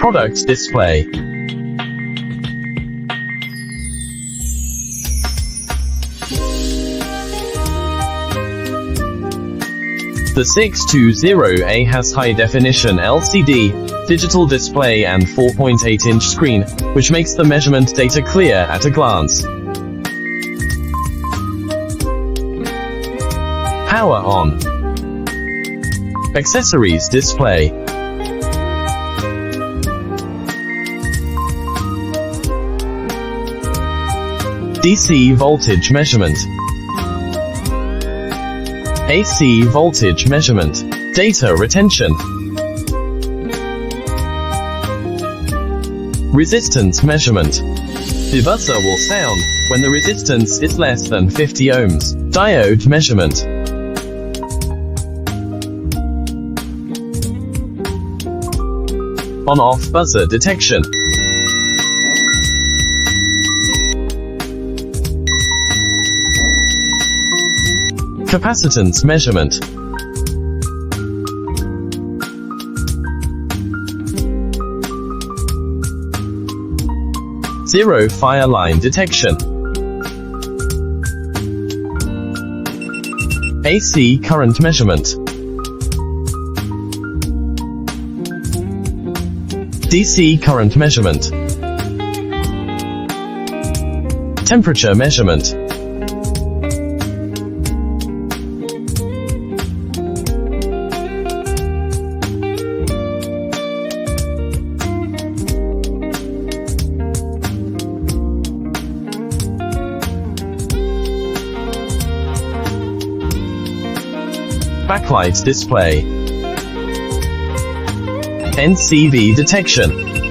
Product display. The 620A has high-definition LCD, digital display and 4.8-inch screen, which makes the measurement data clear at a glance. Power on. Accessories display. DC voltage measurement. AC voltage measurement. Data retention. Resistance measurement. The buzzer will sound when the resistance is less than 50 ohms. Diode measurement. On-off buzzer detection. Capacitance measurement. Zero fire line detection. AC current measurement. DC current measurement. Temperature measurement. Backlight display. NCV detection.